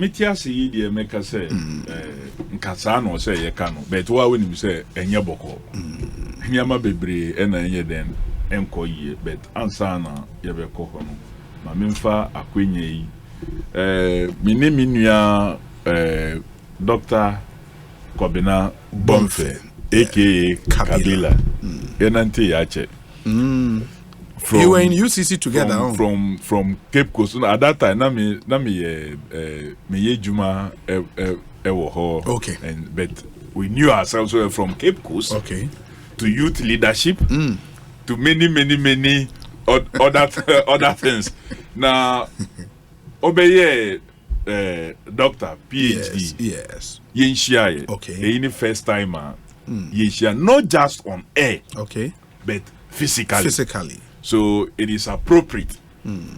Metias yi de make say nkasa no say ye ka no but wa woni say enye boko hiama bebre e na enye den enko yi but ansa na ye be ko no ma memfa akwenye yi minua Dr. Kobina Bomfe aka Kabila enante ya che you were in UCC together from Cape Coast. At that time, na me juma okay. But we knew ourselves from Cape Coast to youth leadership to many other things. Now, obey doctor PhD. Yes. Yenshia. Okay. Any first timer. Yenshia not just on air. Okay. But physically. So it is appropriate.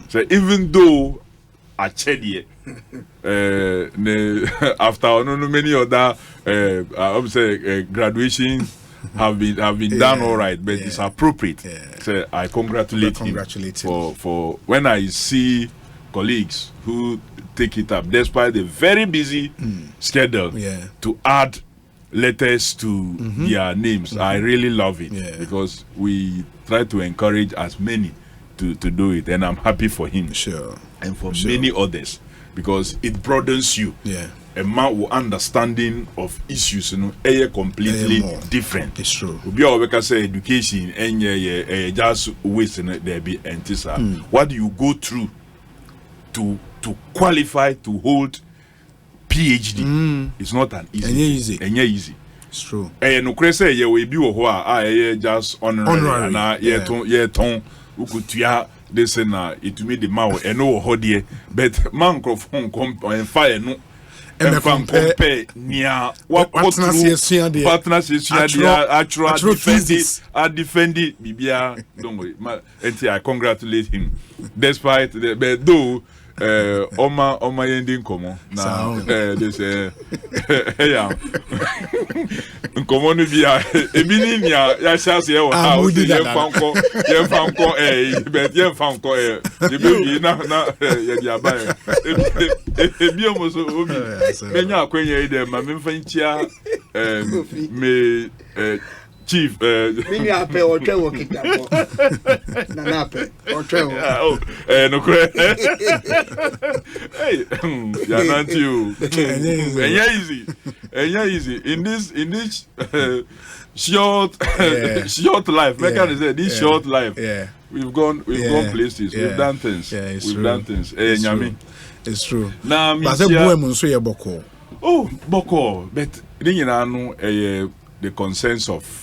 So even though I checked after many other I would say graduation have been done all right, but it's appropriate. So I congratulate him for when I see colleagues who take it up despite the very busy schedule to add letters to their names. I really love it because we try to encourage as many to do it, and I'm happy for him. Sure. And for many others because it broadens you. Yeah. A man with understanding of issues, completely different. It's true. We always say education and just wasting there be antisa. What do you go through to qualify to hold PhD? It's not an easy. Easy. It's true. No say ye we be just honorary and ye ton who could tia this na it me the mouth and no hodie but man microphone and fire no and compare near what partners defend it bibia don't worry I congratulate him despite the but though Oma yending komo na they say yeah komo no bia ebini nia ya chance e wa house ye fanko but ye fanko the baby na ye dia ba ebi omoso obi menya akwenye ide ma memfa nchia me Chief, Mini ape or travel kidnap. Nanape or travel. No credit. Hey, you're not you. And easy. In this short life, Megan said this short life. Yeah. We've gone places. We've done things. Yeah, we've done things. It's true. Now, but boko. Oh, boko. But the consensus of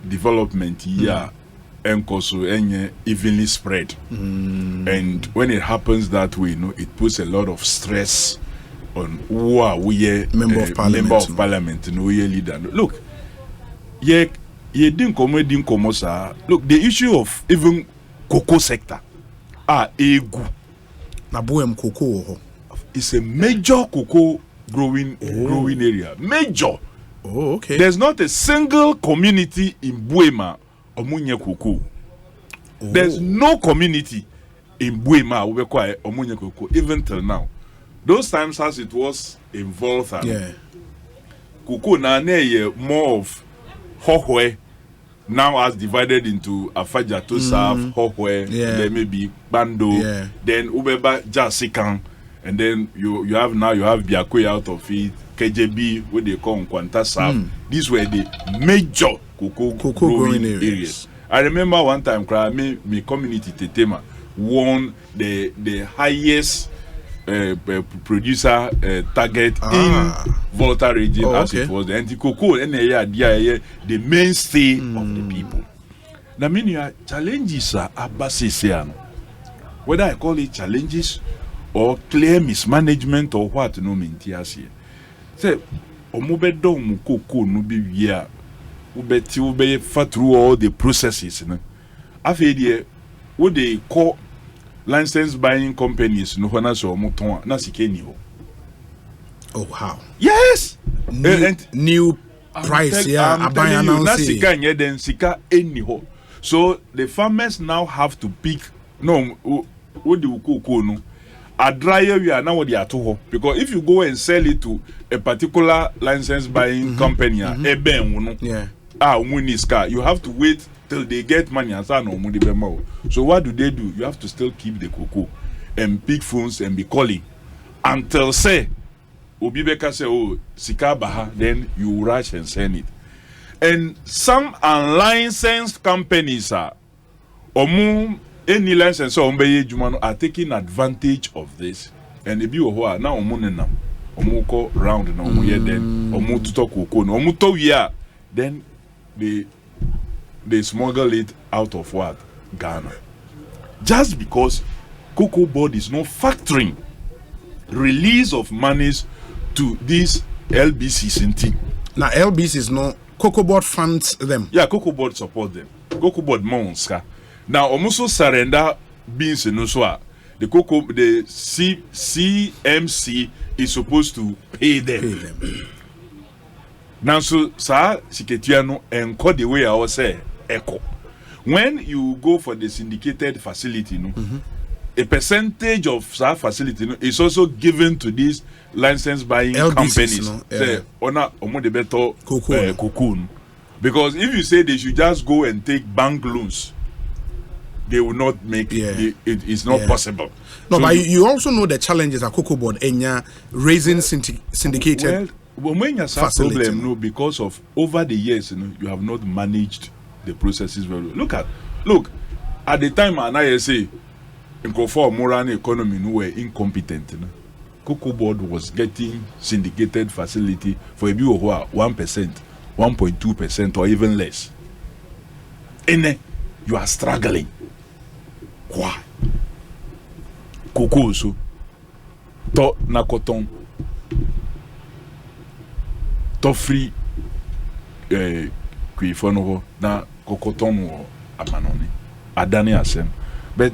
development here and evenly spread, and when it happens that way, it puts a lot of stress on who are we member of parliament and we leader. Look, ye didn't come look, the issue of even cocoa sector egu na boem cocoa is a major cocoa growing area. Major. Oh, okay. There's not a single community in Buema or Munye Kuku. There's no community in Buema or Munye Kuku, even till now. Those times as it was involved, Kuku na more of Hohwe, now as divided into Afaja to South, Hohwe, then maybe Bando, then Ubeba Jasikan, and then you have Biakwe out of it. KJB, what they call Kwanta South. These were the major cocoa growing areas. I remember one time, my community Tetema won the highest producer target in Volta region as it was. The anti-cocoa and the mainstay of the people. Now, many challenges are abasisian. Whether I call it challenges or clear mismanagement or what, no mintias here. Say, omubedo mukoko no be wia ubeti ube fat through all the processes. After what they call license buying companies, no one has omuton na sikeni ho. Oh wow! Yes, new price na sika nye den sika eni ho. So the farmers now have to pick what the ukoko no. a dryer we are now what they are to because if you go and sell it to a particular license buying company, you have to wait till they get money and say no money. So what do? You have to still keep the cocoa and pick phones and be calling until say Obibeka say oh sika baha, then you rush and send it. And some unlicensed companies are any license are taking advantage of this. And the people who are now go round then they smuggle it out of what? Ghana. Just because Cocoa Board is not factoring release of monies to these LBCs in team. Now LBCs is no Cocoa Board funds them. Yeah, Cocoa Board support them. Cocoa Board monska. Now almost surrender beans in Uswa. The CMC is supposed to pay them. Now so sir Siketiano and call the way I was say echo. When you go for the syndicated facility, a percentage of that facility is also given to these license buying companies. Cocoon. Because if you say they should just go and take bank loans, they will not make it's not possible. No, so but you also know the challenges at Cocoa Board and raising syndicated when you have facility. Problem, no, because of over the years, you have not managed the processes very well. Look, at the time I say in for moral economy were incompetent. Cocoa Board was getting syndicated facility for a view of 1%, 1.2%, or even less. And you are struggling. Why? Cocoa so to na cotton to free kwifono na cotton or amanoni adani asem. But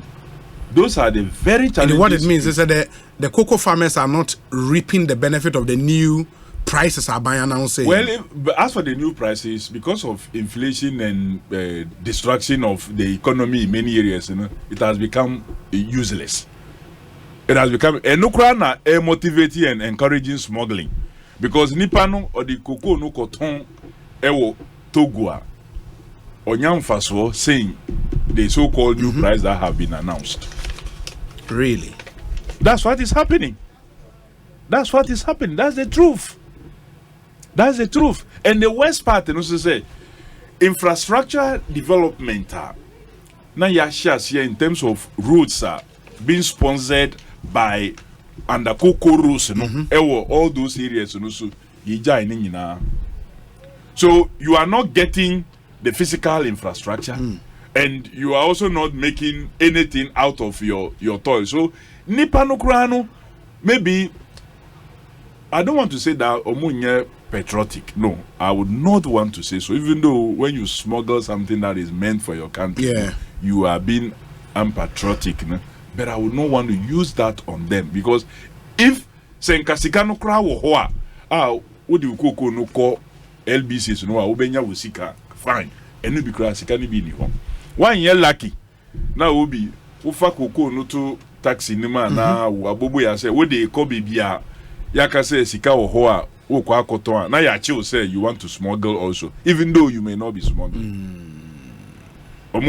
those are the very challenges. And what it means is that the cocoa farmers are not reaping the benefit of the new prices are buying now saying. Well, as for the new prices, because of inflation and destruction of the economy in many areas, it has become useless. It has become motivating and encouraging smuggling, because Nipano or the cocoa no cotton ewo Togua or Nyamfaso saying the so-called new price that have been announced. Really? That's what is happening. That's what is happening. That's the truth. That's the truth. And the worst part, say, infrastructure development now here in terms of roads are being sponsored by under cocoa rules, all those areas, so you are not getting the physical infrastructure, and you are also not making anything out of your toil. So Nipanukrano, maybe I don't want to say that omunye patriotic. No, I would not want to say so. Even though when you smuggle something that is meant for your country, you are being unpatriotic. But I would not want to use that on them, because if Senkasikano kra wo ho what do you cocoa no call LBCs no obenya wusika fine. And no be kra sika ni bi ni ho. One year lucky. Now obi ufa cocoa no to taxi ni ma na abobo ya say we dey call bibia yaka say sika wo ho a wo kwa akoton na ya chill say you want to smuggle also, even though you may not be smuggling. In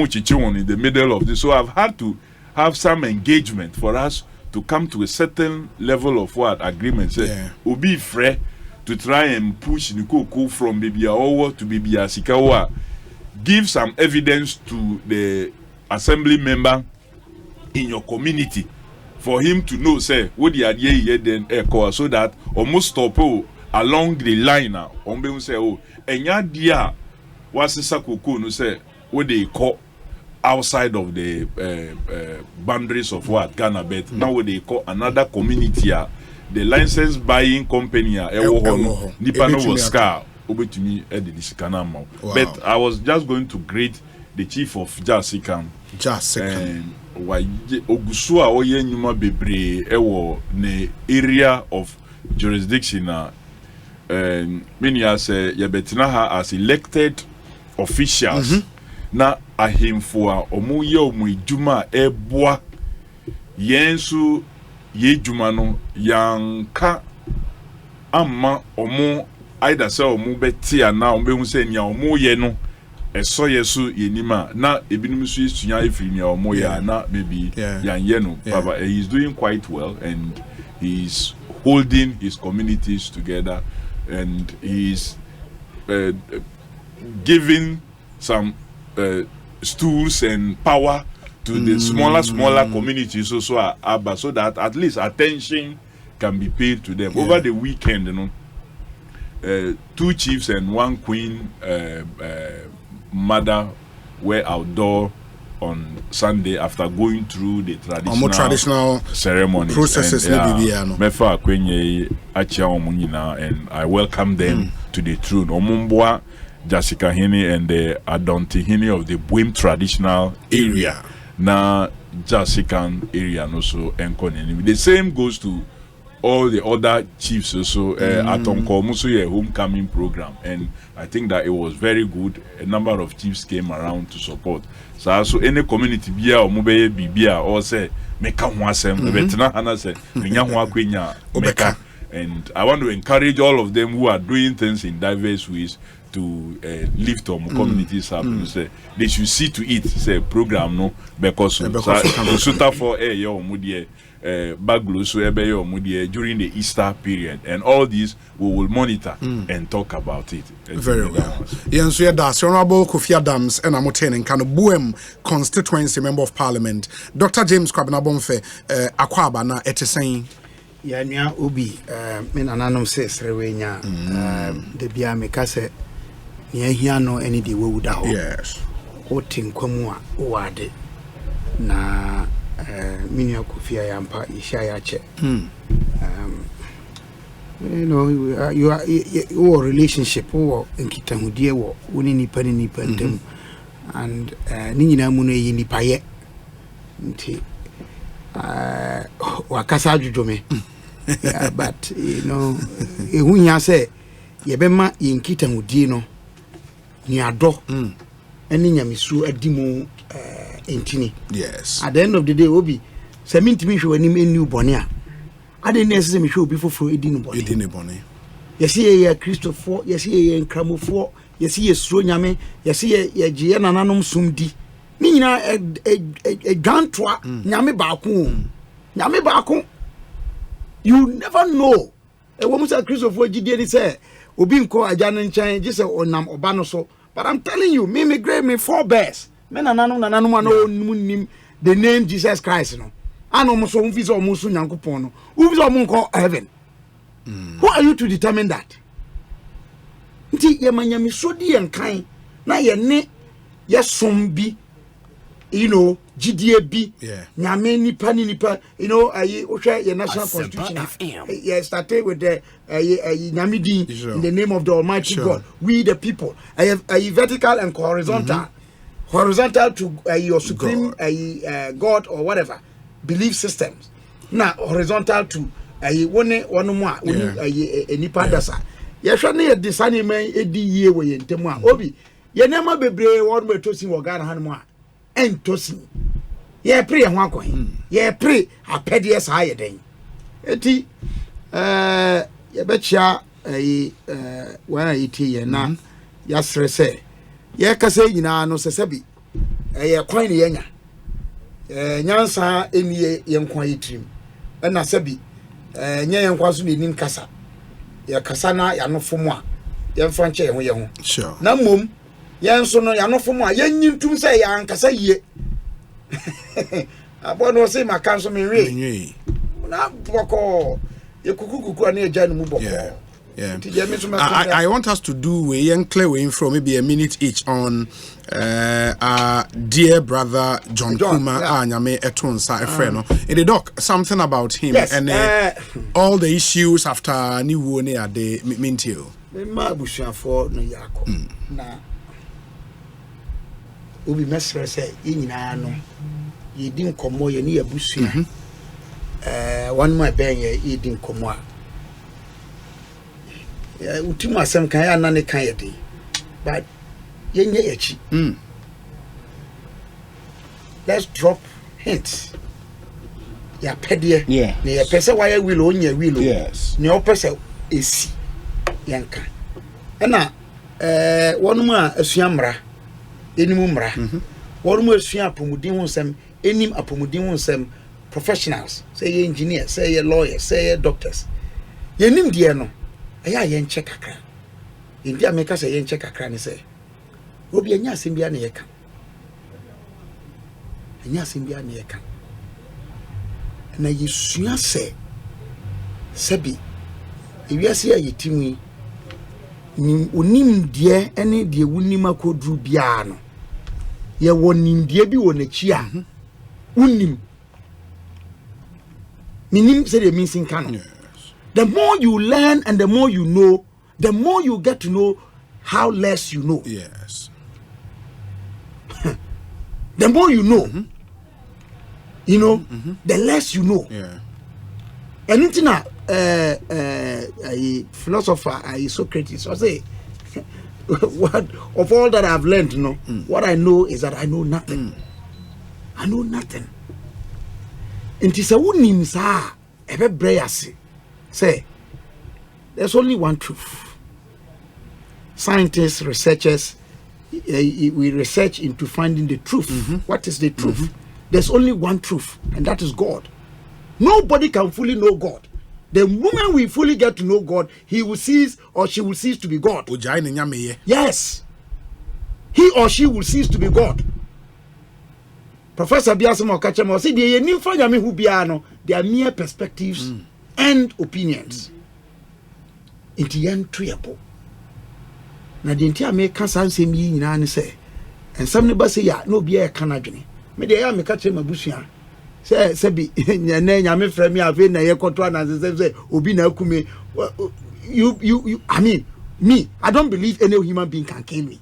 the middle of this, so I've had to have some engagement for us to come to a certain level of agreement. Say, Obi Fre to try and push Nikoko from Bibia Owo to Bibia Sikawa. Give some evidence to the assembly member in your community for him to know, say, what the idea here then so that almost stop along the line now. Say, oh, and ya dia was Sakoko no say what they call outside of the boundaries of Ghana, but now what they call another community, the license buying company, Nipano was scar over to me at the Kanama. But I was just going to greet the chief of Jasikam. Ogusua oye nyuma bebre ewo ne area of jurisdiction many as yebetina ha as elected officials na ahemfo a omo ye omo ejuma eboa yensu ye jumano yanka amma omo either say omo beti ana omo behu say nya omo ye no eso yesu yenima na ebinum so yesunya efiri nya omo ya na maybe yan no baba he's doing quite well and he's holding his communities together and he's giving some stools and power to the smaller communities also so that at least attention can be paid to them. Over the weekend, you know, 2 chiefs and 1 queen mother were outdoor on Sunday after going through the traditional ceremonies processes. And I welcome them to the throne. Omumbwa Jessica Hini and the Adonti Hini of the Buim traditional area. Na Jessica area no so enkoni. The same goes to all the other chiefs also Atonko Musu homecoming program, and I think that it was very good. A number of chiefs came around to support. So also any community bia or mobile bibia or say meka ho asem betina hana say menya ho akwenya meka. And I want to encourage all of them who are doing things in diverse ways to lift our communities up. Say they should see to it. Say program no because for your baglo so during the Easter period, and all these we will monitor and talk about it. Very well. Yes, we are that Honorable Kofi Adams and Amoten and Buem constituency member of parliament, Dr. James Kwabena-Bomfe Akwaba na eteseng. Ya nua obi me nananom se srewenya de bia me ka se ne ahia no ene de wewuda ho. Yes. O tinkwamu a o wade na minia Kofi Ayampa isha ya che. You know, your relationship or nkitahudie wo woni nipa ni nipa ndem and ni nyina mu no yi nipa ye nti wakasa adwodome. Yeah, but you know, ehunya say yebema yenkitahudie no ni ado eni nyamisu adimu entini. Yes. At the end of the day obi se mintimi hwe wani enu bone a ade na ese me hwe obi foforo edinu bone. Yesi ye Christopher, yesi ye nkramofo, yesi ye suro nyame, yesi ye giye nananom sumdi. Ni nyina gantwa nyame baako. Nyame baako. You never know. E wo musa Christopher gidie ni say obi nko aja no nchan je say onam oba no so. But I'm telling you, me grade me 4 bears. Me nananom ano nim the name Jesus Christ no. Ano mo so mfisa o musu nyankopon no. Ufisa o nko heaven. Who are you to determine that? Nti ye manyami sodi enkan na ye ne ye sombi, you know, GDA bi nyame nipa ni nipa, you know, ye national constitution. Yeah, started with the nyamidi in the name of the Almighty God. We the people. I have a vertical and horizontal. Horizontal to your supreme God or whatever belief systems. Now horizontal to one more nipa dasa. Ye hwa ne desane man edi yie wo ye ntemu a obi ye nema bebre won metosi wo Ghana han mu a entosi ye pre ye ho akon ye pre apede sa ye den eti ye bechia wa yiti ye na ya srese ye kase nyina no sesebi ye kwan ne yenya nyansa eni ye nkwan yitrim na sebi nya ye nkwa so ne nim kasa ya kasa na ya no fomu a ye mfa nche ye ho sure na mom ye nso no ya no fomu a ye nyintum se ya nkasa yie abono se maka nso me we na boko ye kukukuku na ye ja no mu boko. Yeah. I want us to do a clear way from maybe a minute each on our dear brother John Kuma Anyame Etonsa Efreno. In the doc, something about him and all the issues after New Wone at the Mintio. Ma busha for no yako. Na obi mesre say nyina no ye din komo ye ne abusua. One my ben ye din komo a ultimo asem kan ya na ne kan yede but yenye echi let's drop hints ya pede yeah na ya pese why will onye will yes ne opese esi yanka na wonum a asua mra enimu mra wonum asua apomudin ho nsem enim apomudin ho nsem professionals say engineers say lawyers say doctors yenim die no eya ye nche kakra indi ameka say ye nche kakra ne say obi anya asem bia na ye ka anya asem bia na ye ka na yesua se sebi ewiase ya yetimi ni onim die ene die wunim akodru bia no ye wonim die bi wonachi a unim minim say the missing canon. Yes. The more you learn and the more you know, the more you get to know how less you know. Yes. The more you know, you know, the less you know. Yeah. And it's a philosopher, a Socrates, I say, what of all that I've learned, you know, what I know is that I know nothing. I know nothing. And it's a unim sa ebe breyasi. Say, there's only one truth. Scientists, researchers, we research into finding the truth. What is the truth? There's only one truth, and that is God. Nobody can fully know God. The moment we fully get to know God, he will cease or she will cease to be God. Yes. He or she will cease to be God. Professor Biasimo Kachemo said, they are mere perspectives and opinions. In the end, triable. Now, the entire make cancer say me in say, and some neighbors say, yeah, no beer canadini. Me they are me catch him a bushia. Say, be, Yame from me, I've been a control and say, Obina Kume. You, I mean, me, I don't believe any human being can kill me.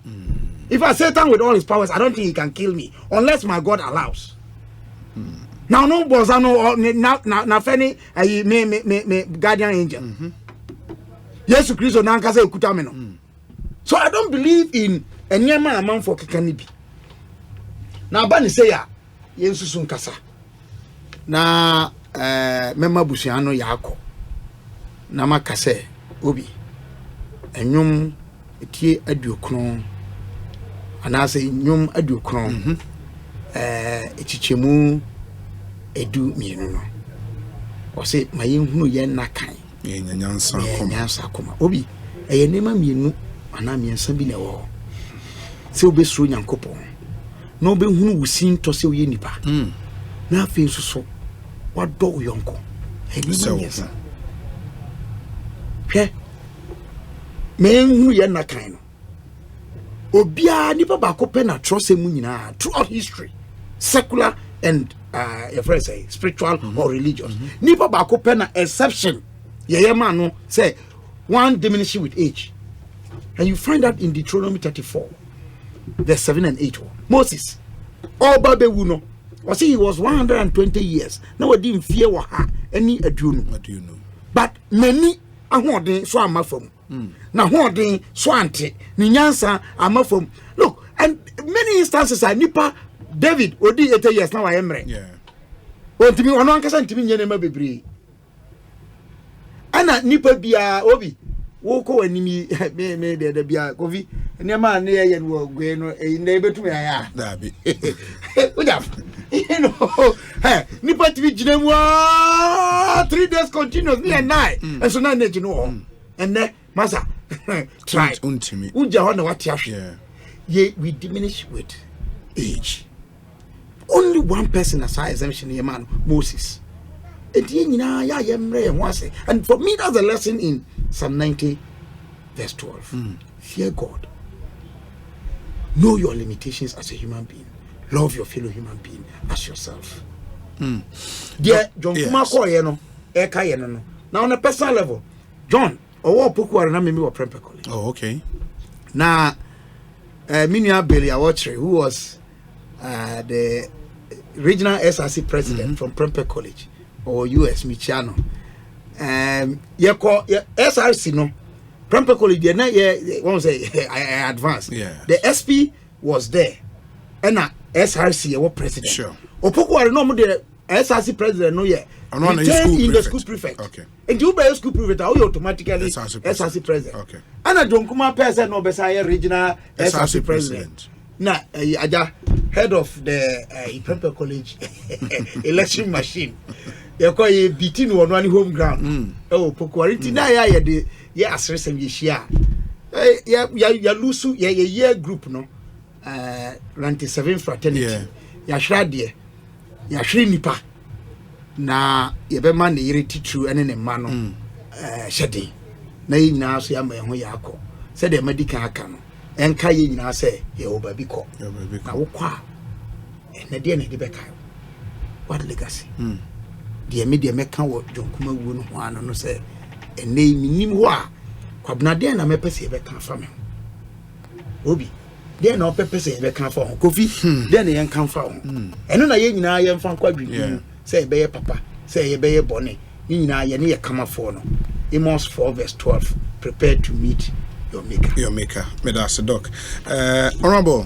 If I Satan with all his powers, I don't think he can kill me unless my God allows. Now no bozano na feni me guardian angel. Yes, Christ na nkasa ekuta me no. So I don't believe in enyema amam for kekanibi. Na ba ni say ya yensusu nkasa. Na mema busuano yakọ. Na makase obi. Enyum etie aduokron anase nyum aduokron echichemu edu mienu no o se mayehunu ye nakan ye nyansa akoma obi eye nema mienu ana miensa bi na wo se obesuro nyankopon na obehunu wusin to se oye nipa na afi nsuso wado uyonko enima miensa hwe mehunu ye nakan no obia nipa ba ko pe na trose mu nyina throughout history secular and if I say spiritual or religious nipa ba ko pe na exception ye man no say one diminishing with age, and you find that in Deuteronomy 34 verse 7 and 8 Moses all babewu no or see he was 120 years now we didn't fear wa ha any aduno but many ahoden so amafam na hoden so ante ni nyansa amafam. Look, and many instances are nipa David odi 80 years now I am right. Yeah. Ontimi ono ankasa ntimi nyene ma bebre. Ana nipa bia obi wo ko animi me de bia kofi ne ma ne ye no gwe no e na betum ya da bi. Oja. You know, hey, nipa tv jinemu 3 days continuous me and night. And so now you know. And then masa try untimi. Uja ho na what yeah. Ye we diminish with age. Only one person as high exemption here man Moses. And for me that's a lesson in Psalm 90 verse 12. Fear God. Know your limitations as a human being. Love your fellow human being as yourself. Dear John Kumako yeno eka yeno no. Now on a personal level, John owo poku are na me wa Prempeh College. Oh, okay. Na Minia Bailey Awatri, who was the regional SRC president from Prempeh College or US Michiano. SRC no Prempeh College they na one say I advanced. Yeah. The SP was there. And SRC was president. Sure. Opoku are no mo de SRC president no yeah. Retained in the school prefect. Okay. And you be school prefect, you automatically SRC president. Okay. And I don't come up as no Besaya regional SRC president. Now, head of the Ipepe College election machine. They call you beating one home ground. Oh, Pokwariti na ya de ya asresen ye share. Ya lusu ya year group no. 97 fraternity. Ya shrade. Ya shri nipa. Na ye be man yire titru ene ne ma no. Shede. Na yi nyina so ya ma ho ya akọ. Se de medical aka no. Enka ye nyina se ye oba bi ko. Na wo kwa. Na de na de be kai. What legacy? The media meka wo jonkuma wu no ho ano no se ene minim ho a kwabna de na mepese be kan fa me obi de na opepese be kan fa ho kofi de na yen kan fa ho eno na ye nyina ye mfa kwadwi se be ye papa se ye be ye bone ni nyina ye ne ye kama fo no Amos 4:12 prepare to meet your maker me that's the doc honorable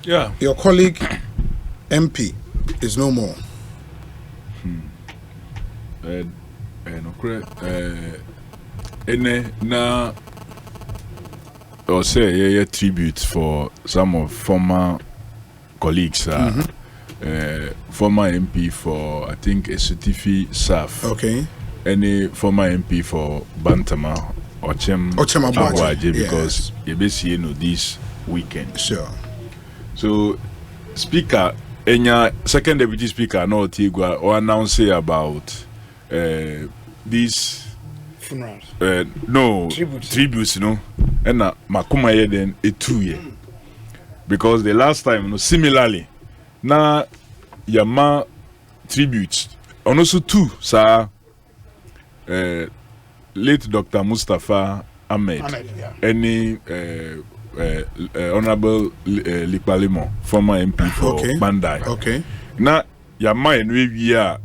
your colleague MP is no more. Na or say a tribute for some of former colleagues, former MP for I think a Sutifi Saf. Okay. Any former MP for Bantama or Chem Abuaje because you basically know this weekend. Sure. So Speaker, second deputy speaker no Tigwa or announce about these funerals. Tributes, you know. And makuma ye then a 2 year. Because the last time, you know, similarly, na yama tributes. And also two, sir, late Dr. Mustafa Ahmed. Any Honorable Likbalimo, former MP for Bandai. Okay. Na yama and we are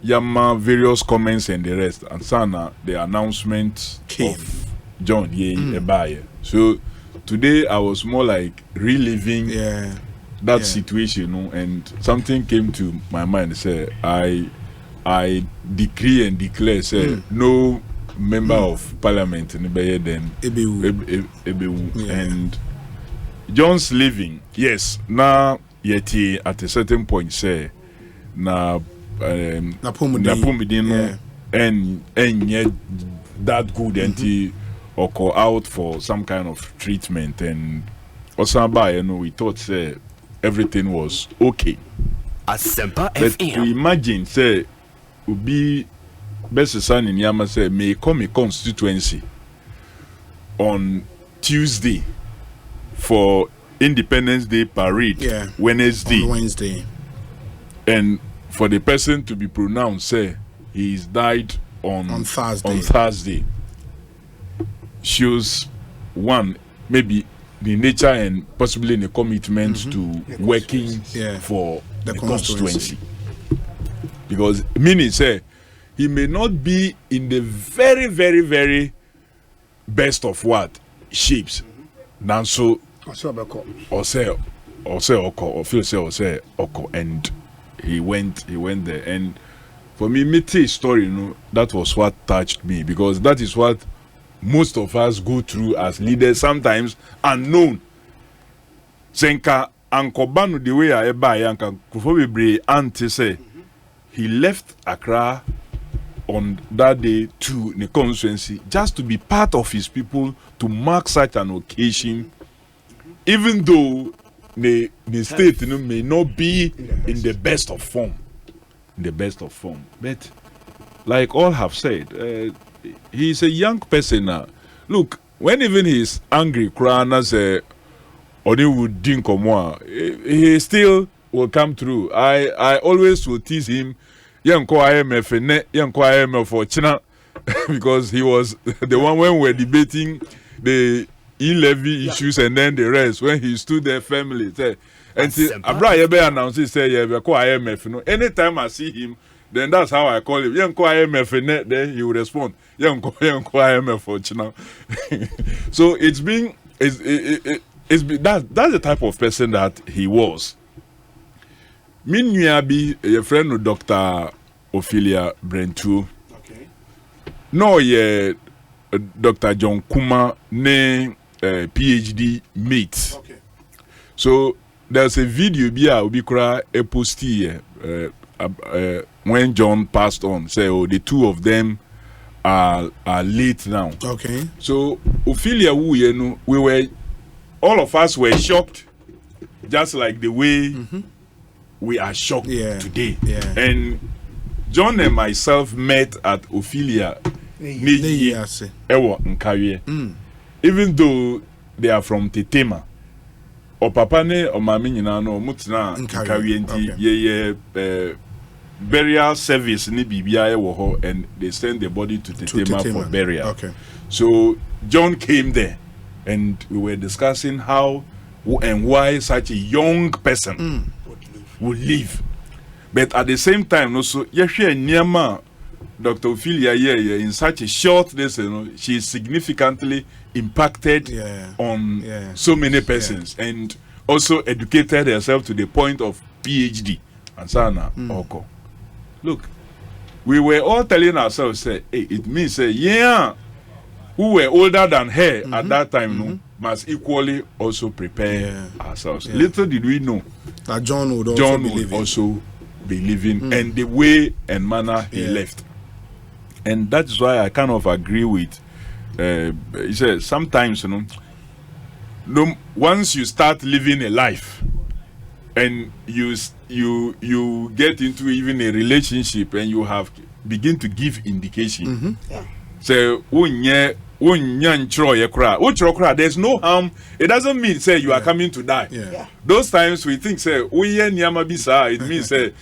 yama various comments and the rest, and sana the announcement of John Ebaye. So today I was more like reliving that situation, you know, and something came to my mind. Say I decree and declare, say no member of parliament in Ebaye then Ebewu. And John's living, yes. Now yet at a certain point say na Napumidino and yet that good and or call out for some kind of treatment and Osamba, you know, we thought say everything was okay. But to imagine say would be best son in Yama say may come a constituency on Tuesday for Independence Day parade Wednesday. And for the person to be pronounced say he's died on Thursday shows one maybe the nature and possibly the commitment to working for the constituency. Because meaning say he may not be in the very, very, very best of what shapes. Nanso or and he went there. And for me, Mitte's story, you know, that was what touched me, because that is what most of us go through as leaders, sometimes unknown. Senka Ankobanu the way I buy Yanka Kufobibre Auntie say he left Accra on that day to the constituency just to be part of his people, to mark such an occasion, even though the state, you know, may not be in the best of form. But like all have said, he's a young person now. Look, when even he's angry, crying as a would drink or more, he still will come through. I always will tease him, young IMF for China, because he was the one when we're debating the e-levy issues and then the rest, when he stood there firmly. And see, Abra announced he said, IMF. You know, anytime I see him, then that's how I call him. IMF, then he will respond, IMF for China. So that's the type of person that he was. nua bi your friend no Dr. Ophelia Brentu. Okay. No ye Dr. John Kuma ne PhD mate. Okay. So there's a video bi obi kura e post here when John passed on. Say the two of them are late now. Okay. So Ophelia wu ye no, all of us were shocked, just like the way we are shocked today. Yeah. And John and myself met at Ophelia Ewo Nkawie. Even though they are from Tetema, or papa ne or mami nyina no mutina Nkawie nti ye burial service ni bibia ewo ho, and they send the body to Tetema for burial. Okay. So John came there, and we were discussing how and why such a young person would live. But at the same time, also, Nyama, Dr. Ophelia, in such a short days, she significantly impacted on so many persons and also educated herself to the point of PhD. And Sana, Oko. Look, we were all telling ourselves, say, hey, it means, who were older than her at that time, must equally also prepare ourselves. Little did we know that John would also be living and the way and manner he left. And that's why I kind of agree with he said sometimes once you start living a life and you get into even a relationship and you have begin to give indication. So there's no harm. It doesn't mean say you are coming to die. Those times we think say it means say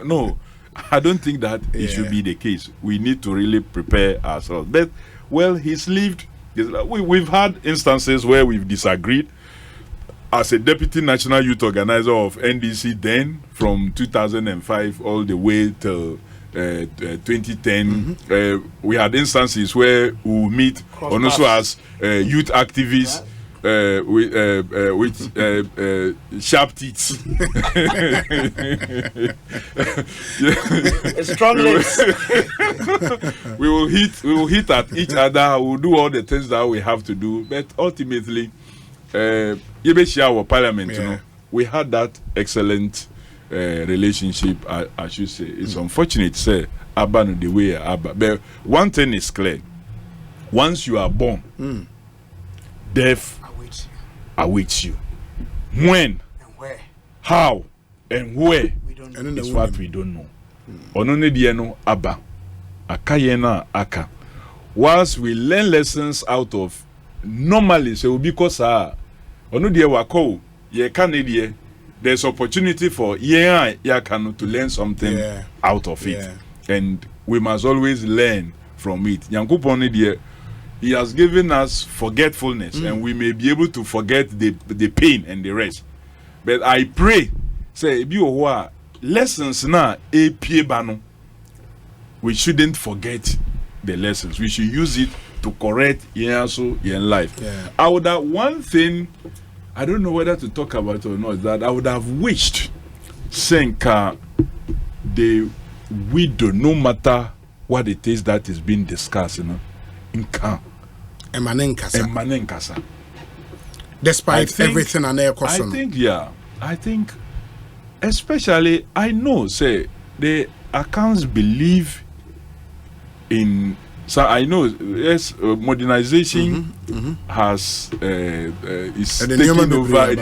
no, I don't think that it should be the case. We need to really prepare ourselves. But well, he's lived. We've had instances where we've disagreed. As a deputy national youth organizer of NDC then, from 2005 all the way till 2010, we had instances where we meet and also as youth activists with sharp teeth. Strong lips. we will hit at each other. We will do all the things that we have to do, but ultimately, our parliament, we had that excellent relationship. I should say it's unfortunate, say Abba the way Abba. But one thing is clear: once you are born, death awaits you. When, and where, how, and where is what we don't know. Onone dieno Abba, akayena aka. Whilst we learn lessons out of normally, so because ono die wako ye Canadian, there's opportunity for yakano to learn something out of it, and we must always learn from it. Yankupon die, he has given us forgetfulness, and we may be able to forget the pain and the rest. But I pray, say lessons na bano. We shouldn't forget the lessons. We should use it to correct in life. I would have one thing. I don't know whether to talk about it or not. That I would have wished, Senka, the widow, no matter what it is that is being discussed, in Emanenkasa. Despite everything and I think, especially, I know, say, the accounts believe in. So I know, yes, modernization has is taking over.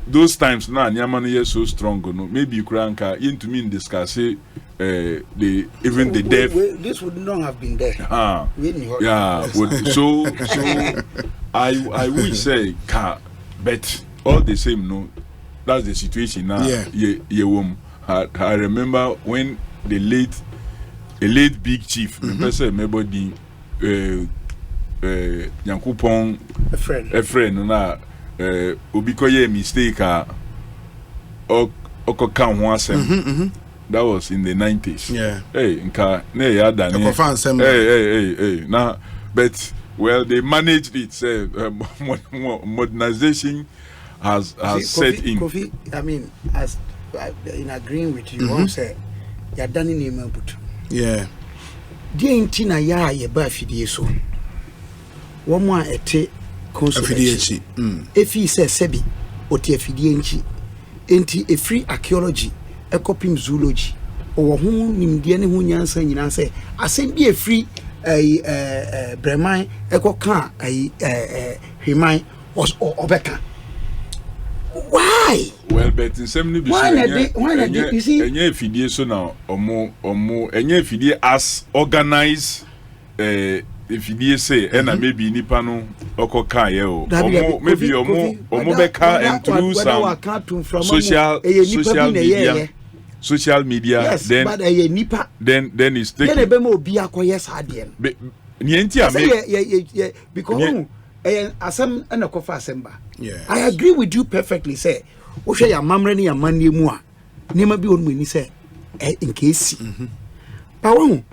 Those times now, Nyamani is so strong. No, maybe you can't into me discuss the even the death. This would not have been there. So I will say, but all the same, no, that's the situation now. I remember when a late big chief, Yankupon, a friend, na ubikoye mistake that was in the 90s. Hey, nka ne ya dani. Hey. Now, but Well, they managed it. Modernization has set in. Kofi, I mean, as in agreeing with you, all say you're done in your but yeah. Dear Tina, ya ye buffy so. One more a te consolation. If he says Sebi, or Tiafidienchi, enti a free archaeology, a copying zoology, or whom in the any saying, I say, I send be a free Bremai, Eco car, Himai, or Obeka. Why? Well, but in some new why you see? And if you so now, or more, and if you as organized, if you say, and I maybe Nipano, or Kaya, maybe or Mobeka and through some social media, yes, then, but a nipa, then it's taken. Then a bemo be a quiet sardine. Because asem and a cofa semba. Yeah. I agree with you perfectly, say. O share your mamreni ya mandi mua. Nima bi on me say in case. But one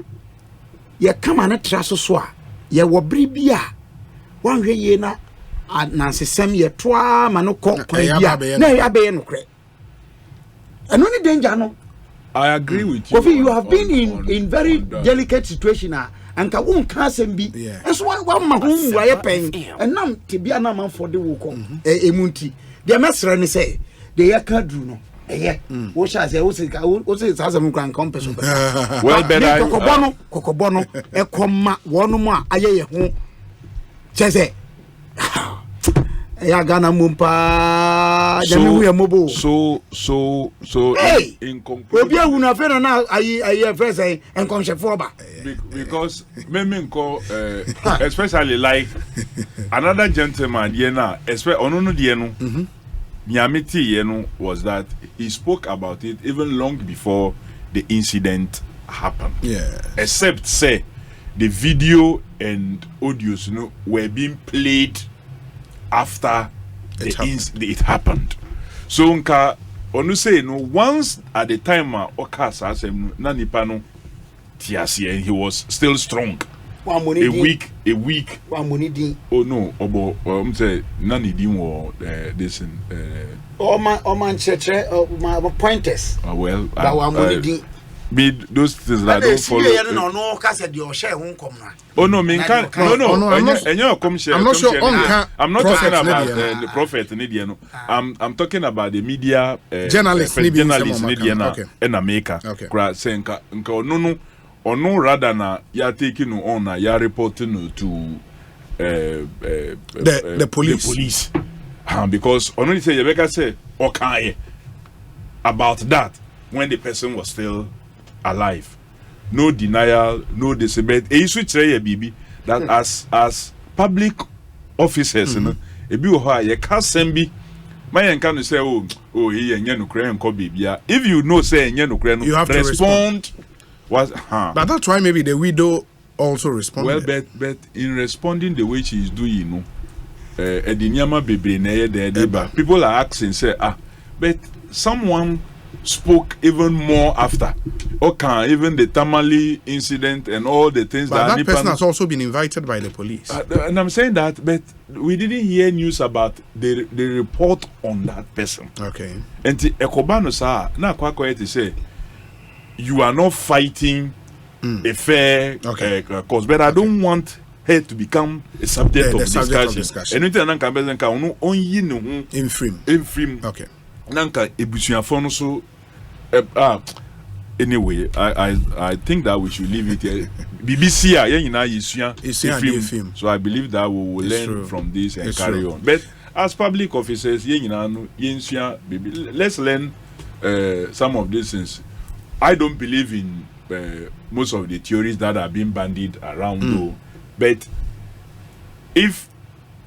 ye come na traso so a ye wo bribia. Wan hwe ye na nansesem ye toa ma no kɔ kwan bia. Na ya be no kre. And only danger no. I agree with you. Kofi, you have been in very delicate situation and ka won ka asem bi. Eso wa ma hu wa ye pen. And nam tibia na man for the wo kom. Emunti. The mesra ni say the ye ka dru no. Wo sha say wo say asem kran compass. Well, better kokobono e komma wono mu a aye ye ho. Chese. Ya Ghana mumpa jami ya mobo so hey! in conclusion obi awu na fe na ayi first en konshefo ba because especially like another gentleman here now especially onono die no nyamiti here no was that he spoke about it even long before the incident happened, except say the video and audios were being played after it happened. So nka onu say no once at the time okas asem na nipa no tiase and he was still strong. A week one money din. Oh no, obo say na ni din wo this man cheche my pointers. Well, that one money din. Be those things that don't follow. No, cause your share won't come now. Oh no, me can't. No. I'm not sure. I'm not talking about the prophet in India. I'm talking about the media journalists in India and America. Saying no rather na ya taking on na ya reporting to the police. The police. Because only say Rebecca say okay about that when the person was still alive. No denial, no disablement. E isu kire bibi that as public officers ebi wo ha ye ka sembi mayen kan say oh he enye no kure enko bibia. If you know say enye no kure no, you have respond. To respond. But that's why maybe the widow also responded. Well, but in responding the way she is doing, ediniama bebre na ye there, people are asking say but someone spoke even more after. Okay, even the Tamale incident and all the things but that person has also been invited by the police. And I'm saying that, but we didn't hear news about the report on that person. Okay. And the Ekobano sa na kwa to say you are not fighting a fair cause, but I don't want her to become a subject of discussion. Anything that can be done, only no infrim. Okay. Nanka ebusuafo no so anyway I think that we should leave it here. BBC nyina yesua film, so I believe that we will learn from this and carry on. But as public officers nyina no yensua let's learn some of these things. I don't believe in most of the theories that are being bandied around though, but if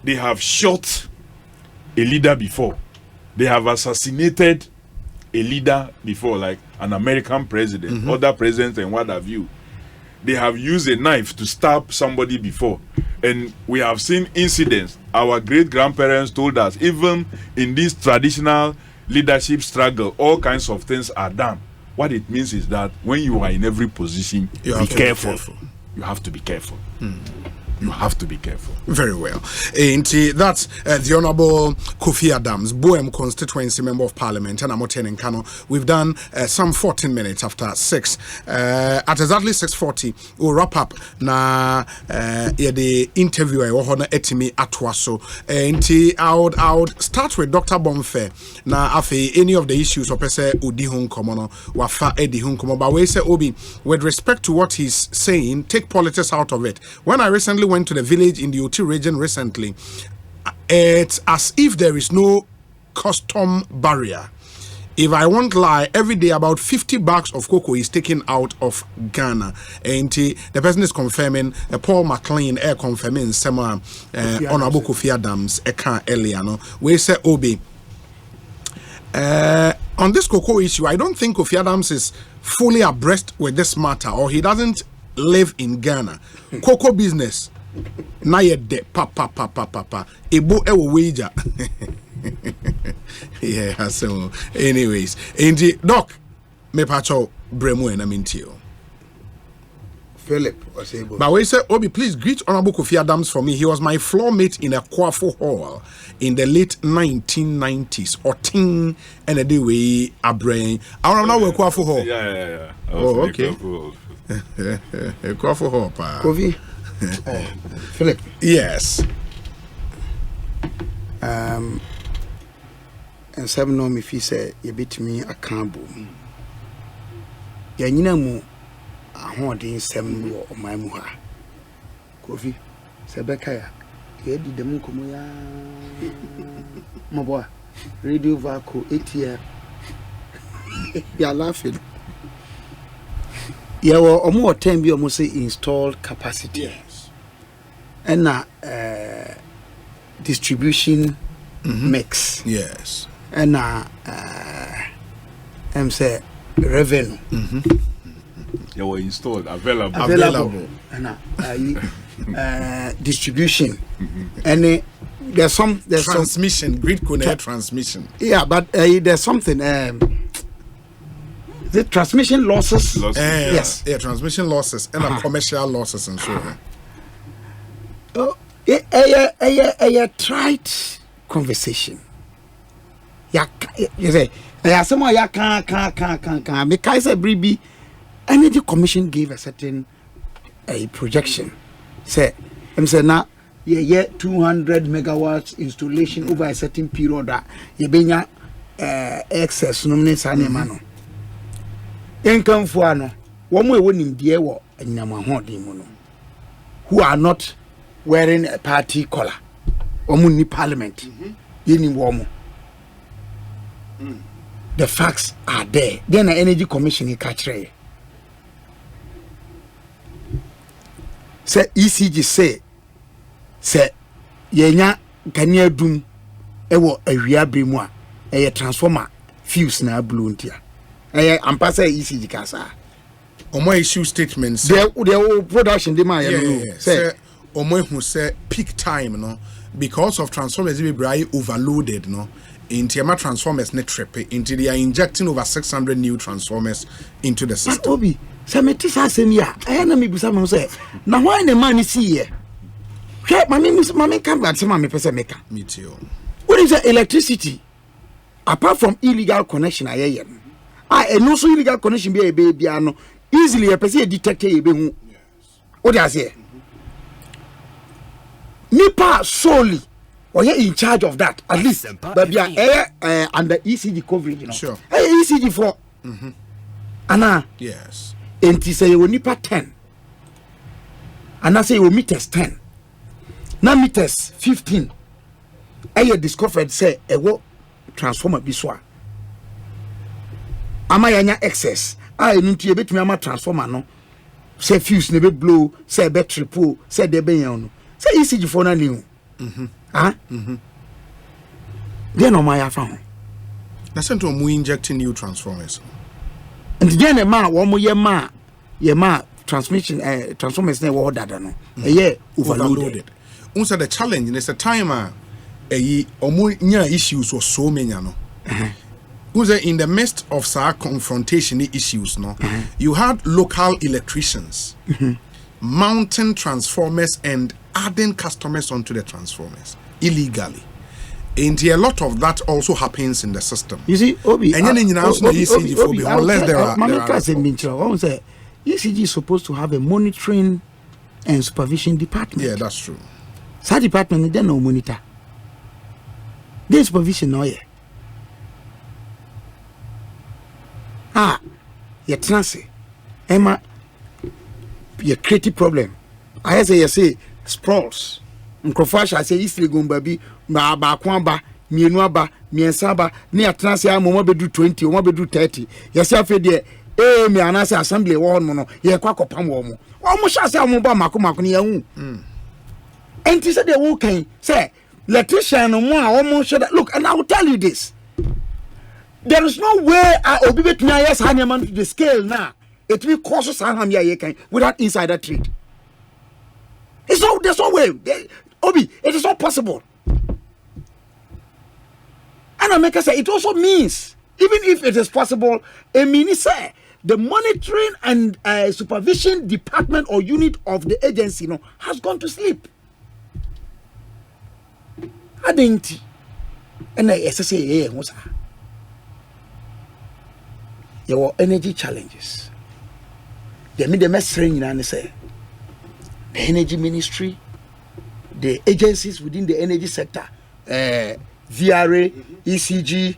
they have shot a leader before, they have assassinated a leader before, like an American president, other presidents and what have you. They have used a knife to stab somebody before. And we have seen incidents. Our great-grandparents told us, even in this traditional leadership struggle, all kinds of things are done. What it means is that when you are in every position, be careful. You have to be careful. You have to be careful. Very well. That's the Honorable Kofi Adams, Boem constituency member of Parliament, and Amoten and Kano. We've done some 14 minutes after 6. At exactly 6:40, we'll wrap up na the interview I want etimi atwaso. I would start with Dr. Bonfe. Na afi any of the issues or pese udi hun komono wafa edi hun komo. But we say Obi, with respect to what he's saying, take politics out of it. When I recently went to the village in the Oti region recently, it's as if there is no custom barrier. If I won't lie, every day about 50 bags of cocoa is taken out of Ghana. And the person is confirming, Paul McLean confirming some Honorable Kofi Adams earlier. No? We say Obi. On this cocoa issue, I don't think Kofi Adams is fully abreast with this matter, or he doesn't live in Ghana. Cocoa business. Na yede papa ebo ewo wager. Yeah, so anyways, doc me pacho bremu and amintio. Philip was able. But we say, Obi, please greet Honorable Kofi Adams for me. He was my floor mate in a Kwafo Hall in the late 1990s. Or ting and a day we are brain. I don't know where Kwafo Hall. Yeah. Oh, okay. Kwafo Hall, pa. Kofi. Philip. Yes. And some know me if he say you beat me a cambo. Yanina ahoɔden nsɛm wɔ ɔman mu ha Kofi sɛ bɛka ya yɛdi dɛm nkɔmmɔ ya mɔbɔ radio vaco ATL yɛ laughing yɛwɔ ɔmo wɔ time bi ɔmo sɛ installed capacity ɛna distribution mix ɛna say revenue you were installed available and distribution and there's transmission grid connect transmission but there's something the transmission losses yes transmission losses and commercial losses and so on. A trite conversation you say someone can me Kaiser Bribi Energy Commission gave a certain projection. Say now, 200 megawatts installation over a certain period that you benya excess nomne sane mano. Income for no, one way winning dear war and Yamahondi who are not wearing a party collar or muni parliament. The facts are there. Then the Energy Commission in Kachre. Say ECG say yenya kanya dum ewo awia bremu a transformer fuse na blue ntia ampa say ECG kasa omo issue statements the production dey man say omo hu say peak time no because of transformers be bray overloaded no into my transformers net trip into they are injecting over 600 new transformers into the system. Obi say me tisa asem ya na me busa me say na why the man is here hwe mama can back say mama pese meka me too. What is the electricity apart from illegal connection aye and also illegal connection be bia no easily a person detect e be hu what I say nipa solely or you in charge of that at least but be under ECG coverage you know sure ECG for Anna yes enti say you nipa 10 and I say you meters 10 na meters 15 you discovered say e wo transformer bi so a ama yanya excess nti e betumi ama transformer no say fuse ne be blow say be triple say de be yan no say ECG for na new then no my afa na sent to injecting new transformers and then a man wo mo ye ma transmission transformers na wo dada no overloaded. Also the challenge is the time omo issues was so many no in the midst of sa confrontation issues no you had local electricians mounting transformers and adding customers onto the transformers illegally. And a lot of that also happens in the system. You see, Obi, and then unless there are ECG is supposed to have a monitoring and supervision department. Yeah, that's true. So department, they no monitor. There's supervision now, yeah. You transit. Emma, you create a problem. I say sprawls. Mkrofasha I say ifle gomba bi ba kwamba mienu aba miensa ba ne atranse amomo bedu 20 omo bedu 30 yesi afi de me anase assembly wo no no ye kwa kopam wo mo sha se amomo ba makomako ne yahu enti se de wo kan say electrician no mo a omo should look, and I will tell you this, there is no way obi betuna yes haneman to the scale now it will cause ham ye kan without insider trade. There's no way. Obi, it is not possible. And I make us say it also means, even if it is possible, it means the monitoring and supervision department or unit of the agency has gone to sleep. I didn't. And I say, there were energy challenges. They made the messaging and say the energy ministry, the agencies within the energy sector, VRA, ECG,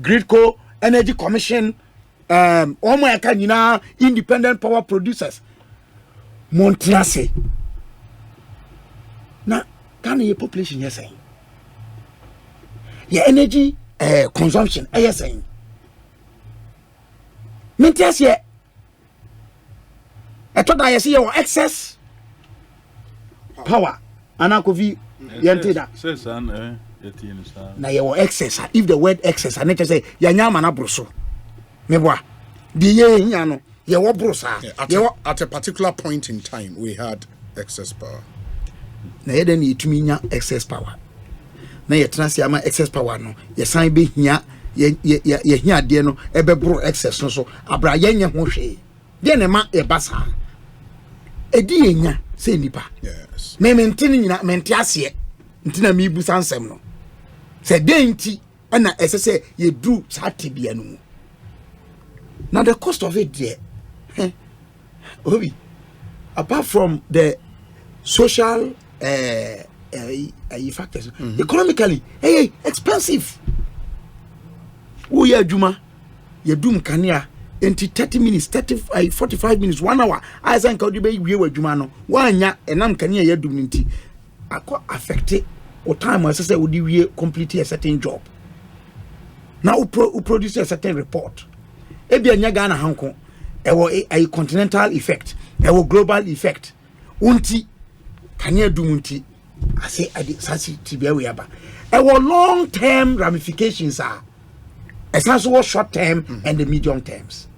Gridco, Energy Commission, independent power producers. Montrase. Now, can your population yes saying? Your energy consumption, yes saying. Mintias ye. I thought I see your excess power. Anakovi yentida. Na your excess. If the word excess, I need to say yanyama na bruso. Meboa. Di ye nyano. Ye wo brusa. At a particular point in time, we had excess power. Na ye den yetumi nya excess power. Na ye transi ama excess power no. Ye san be hia ye hia de no ebe bro excess no so abra ye nye ho hwe. De ne ma e basa. Edi enya se nipa. Yes. Me mentini nyina mente ase. Ntina mi bu sansem no. Se denti na esese ye du sati bia no. Now the cost of it there. Obi, apart from the social factors, economically, expensive. Wo ya juma, ye dum kania. Enti 30 minutes, 45 minutes, 1 hour. I think how do be we juma no. Wanya enam kania ye dum nti. Akọ affected o time as say we we complete a certain job. Now we produce a certain report. Ebi anya Ghana hanko. Ewo a continental effect, ewo global effect. Unti kania dum nti. I say adi sasi tibia we aba. Ewo long term ramifications are essentially short term and the medium terms.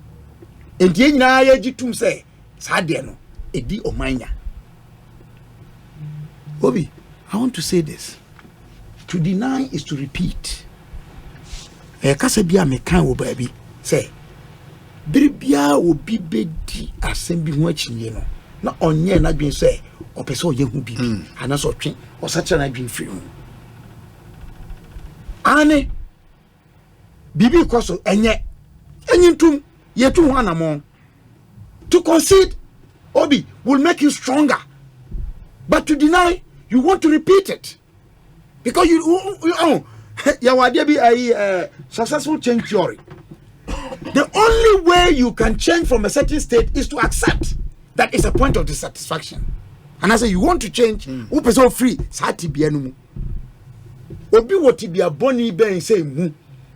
And the na ye gitum say sade no edi omanya. Obi, I want to say this. To deny is to repeat. Kasa bia me kan wo baby say biribia obi bedi asem bi ho achinye no na onye na dwen say opese oye hu bibi ana so twen osacha na dwen firi hu ane bibi koso enye enyintum yetu ho anamon. To concede, Obi, will make you stronger, but to deny, you want to repeat it because you successful change theory. The only way you can change from a certain state is to accept that it's a point of dissatisfaction. And I say you want to change, who person free, sati bianumu. Obi woti bia boni ben say mu.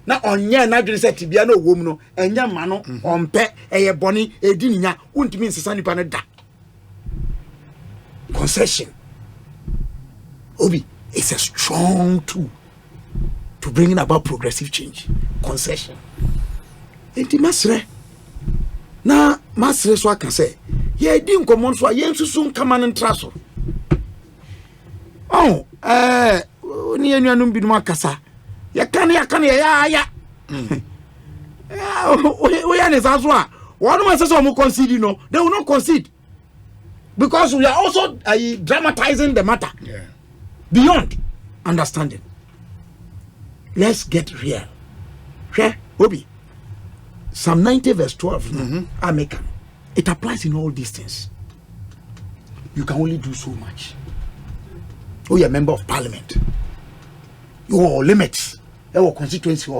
Na onye na dwene se tibia na owom no enya ma no ompe eye boni edi nya untimi nsesa nipa ne da. Concession, Obi, it's a strong tool to bring about progressive change. Concession. Enti masre na masre so aka say ye di nkomon so ye nsusu nkama ne ntraso. Ni anuanum bidum akasa. Ya ya we are the Saswa. One man says, concede, no, they will not concede. because we are also dramatizing the matter beyond understanding. Let's get real. Okay, Obi. Psalm 90 verse 12. It applies in all these things. You can only do so much. Oh, you're a member of parliament. Your limits. Your constituency.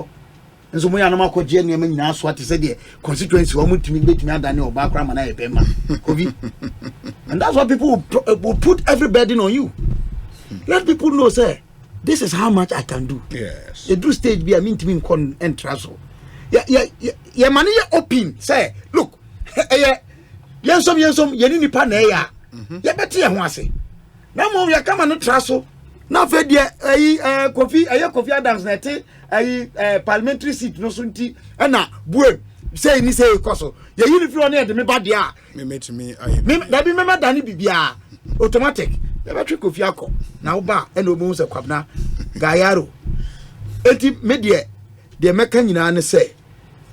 And so, when I'm not going to what to say, the constituency, I'm going to make me a background and I pay. And that's what people will put every burden on you. Let people know, say, this is how much I can do. Yes. You do stage be a mean to me and travel. Yeah, money open. Say, look, yes, you need to pay. Yeah, but you want to say. Now, mom, you come and travel. Now, for the coffee Adams, parliamentary seat, no sunti, and now, boy, say, ni say, Cosso, you uniform near the me bad ya. Me, that be member Danny Bibia, automatic. The battery coffee now ba and no moons of Quabna, Gayaro. 80 media, the American and say,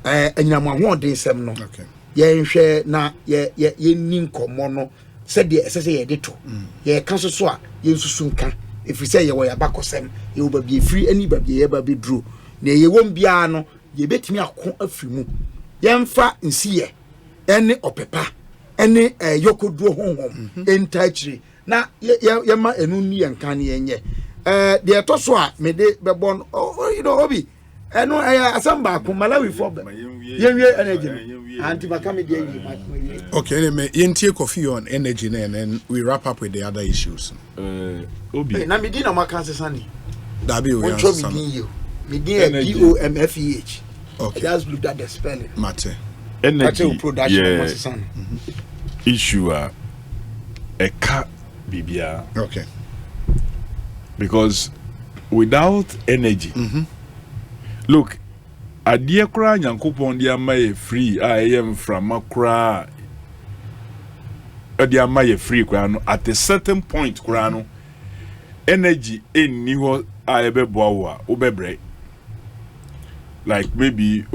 and you know, 1 day, 7 no. Okay. Ye share na ye ninko mono, said the SSA editor. Ye council swa, ye sunka. If you say you were a back of them, you will be free anybody ever be drew. Nay, you won't be ano, ye bet me a few. Yam fa in see any opepa, any yoko do home, in touchy. Na yama enuni and canny and ye. The Toswa may they be born, oh, you know, Obi. I know I some back from Malawi for them. Energy, anti-Macami. Okay, me take coffee on energy and then we wrap up with the other issues. Obi. Na medina makanse sani. Dabi we answer. Medina DOMFEH. Okay. Just look at the spelling. Mate. Energy production issue a car bibia. Okay. Because without energy, look, a dear cry Yankupon dear may free, I am from Macra. A dear may free crano at a certain point, crano. Energy in Niho I ever bow, ubebre. Like maybe,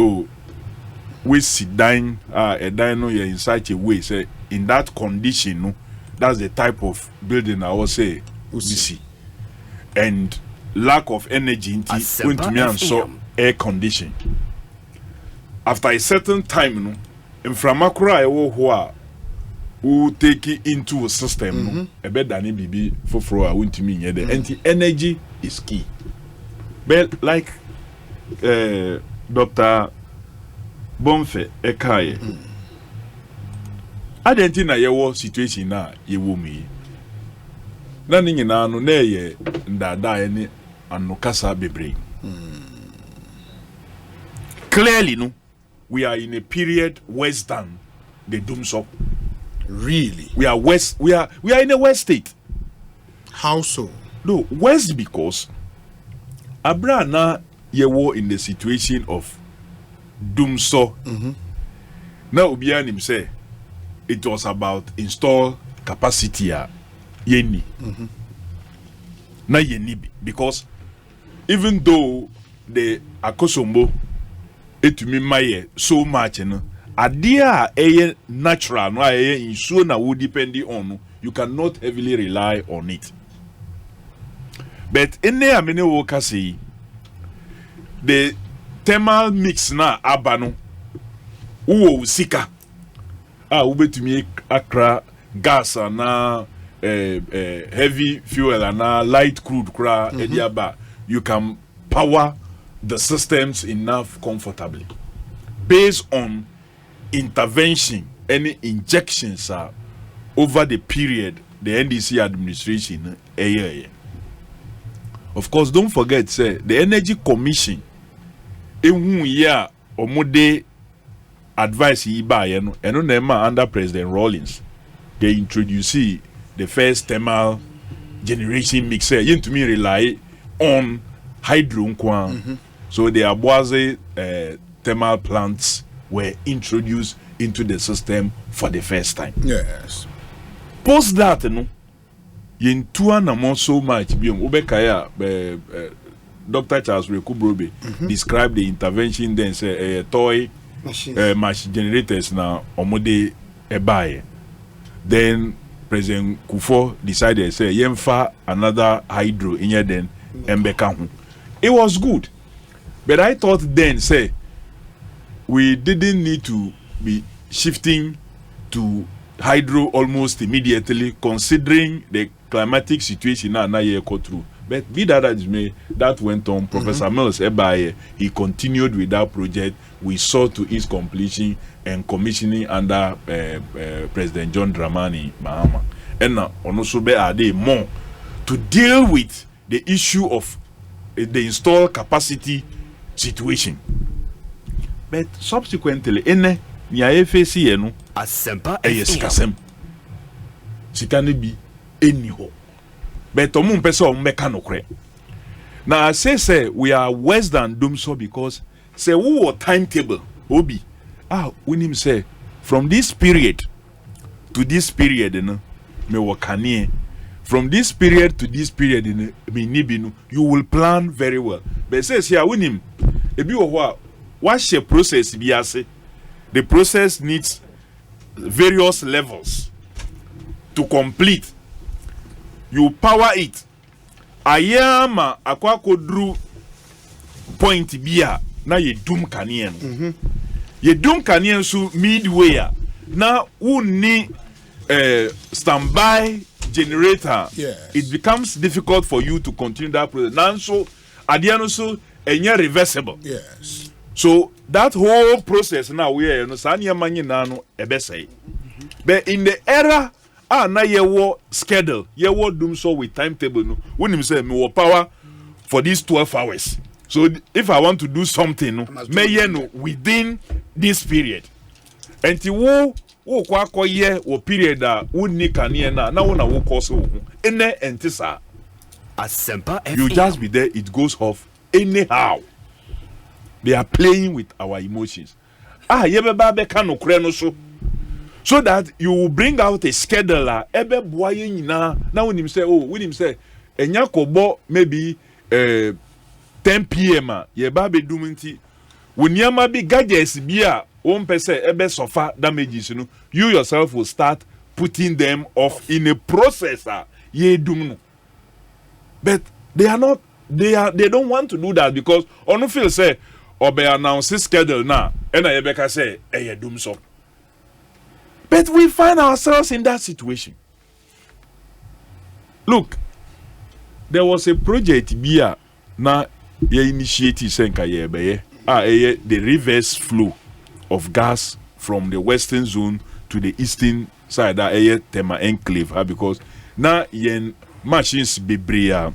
we sit down, a dino here in such a way, say, in that condition, no, that's the type of building I will say, we see. And lack of energy into going to me and so air condition. After a certain time, no, in Framakura, who take it into a system, no, a bed than it for won't to me. The anti-energy is key. But like Dr. Bonfe Ekaye, I don't think I was situation now, you will me. Nani nyina no na ye ndada ene anokasa bebre. Clearly no, we are in a period worse than the doomsday. Really? We are in a worse state. How so? No, worse because Abra na ye were in the situation of doomsday. Now Obian him say it was about install capacity yeni. Na yeni because even though the akosombo etumi maye so much no adia eye natural no eye insuo na wo depend on you cannot heavily rely on it. But in there amene wo ka say the thermal mix na abano wo sika ubetumi akra gas na heavy fuel and light crude you can power the systems enough comfortably based on intervention. Any injections are over the period the NDC administration of course don't forget say the Energy Commission omode advice under President Rawlings they introduce the first thermal generation mixer to me rely on hydro so the Abuaze thermal plants were introduced into the system for the first time. Yes. Post that no yentua na so much biom ubekaya Dr. Charles Rekubrobe described the intervention then say toy machine generators na omode ebaye then President Kufuor decided say yemfa another hydro in here then embeka. It was good, but I thought then say we didn't need to be shifting to hydro almost immediately, considering the climatic situation now year go through. But be that as may, that went on. Professor Mills he continued with that project. We saw to its completion and commissioning under President John Dramani Mahama. And now also are they more to deal with the issue of the installed capacity situation. But subsequently, ene nya FAC no asempa sikasem sikane bi eni ho. But omu mpese omeka nokre. Now I say we are worse than Dumso because say who timetable obi when him say from this period to this period me wakanie from this period to this period me nibinu you will plan very well. But says here when him ebi wo what's the process bi ase. The process needs various levels to complete. You power it. Ayama akwa kodru point bia na ye dum kanien. Ye dum kanien so midway na uni standby generator. Yes. It becomes difficult for you to continue that process. Now so adiano so enye reversible. Yes. So that whole process now we are no ebesai. But in the era na yewo schedule, yewo dum so with timetable no. When him say me power for these 12 hours. So if I want to do something no, may no within this period. And wo kwa ye wo period wo ni kanie na wo na wo course wo. Ene entisa. Asempa You just be there, it goes off anyhow. They are playing with our emotions. Yebeba be kan okre no so that you will bring out a schedule ebe boye nyina na when him say enya kobo maybe 10 p.m. yeba be duminti woniama bi gadgets bi a one person ebe suffer damages no you yourself will start putting them off in a process ye dum no. But they don't want to do that because on feel say Obe announce schedule now, and I say, dum so. But we find ourselves in that situation. Look, there was a project here na ye initiative senka ye be the reverse flow of gas from the western zone to the eastern side that Tema enclave because na yen machines bebre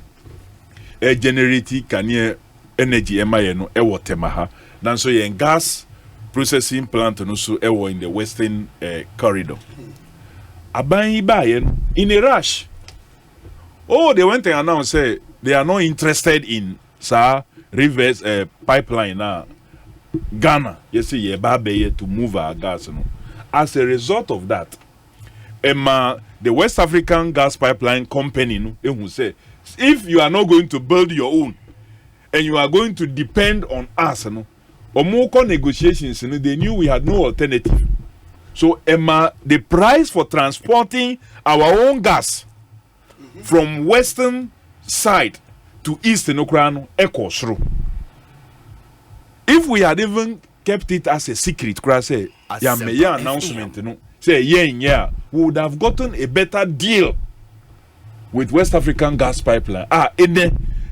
generate can energy no ewo Temaha dan so yen gas processing plant no so ewo in the western corridor aban ibaye in a rush they went and announced say they are not interested in reverse pipeline na Ghana ye babe to move our gas no. As a result of that the West African Gas Pipeline Company no who say if you are not going to build your own and you are going to depend on us, no, Omoko negotiations, no, they knew we had no alternative. So, the price for transporting our own gas from western side to eastern Ukraine echoes through. If we had even kept it as a secret, say, announcement, no, say, we would have gotten a better deal with West African Gas Pipeline.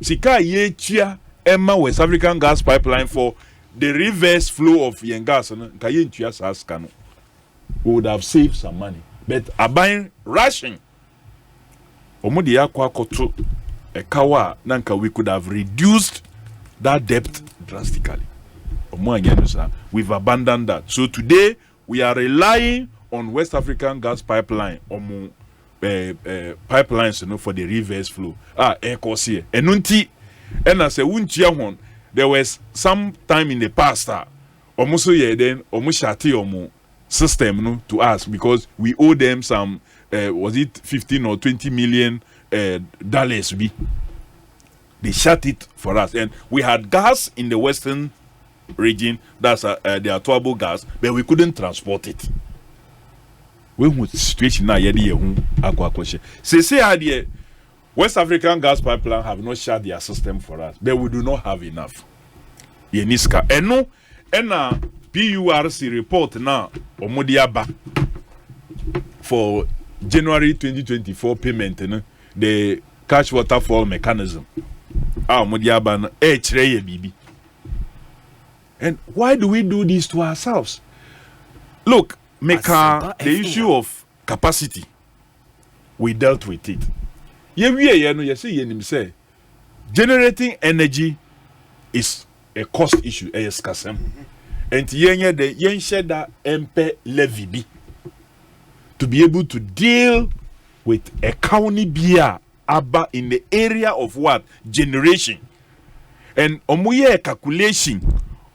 Sika ye chia Emma West African Gas Pipeline for the reverse flow of yen gas we would have saved some money. But buying rushing omudi yakwa koto ekawa nanka we could have reduced that debt drastically. We've abandoned that. So today we are relying on West African Gas Pipeline pipelines for the reverse flow. Ekosiisen. Enunti and as a wunchia there was some time in the past almost then almost system to us because we owe them some was it 15 or 20 million dollars they shut it for us and we had gas in the western region, that's the Atuabo gas, but we couldn't transport it. when situation now yedi yehu akwa say idea West African gas pipeline have not shut their system for us, but we do not have enough. Yeniska eno ena PURC report now omodiaba for January 2024 payment the cash waterfall mechanism. Omodiaba na chere bibi. And why do we do this to ourselves? Look, the issue of capacity, we dealt with it. Say generating energy is a cost issue, a scarcity. And the yensheda MP levy be to be able to deal with a county beer aba in the area of what generation. And omuye calculation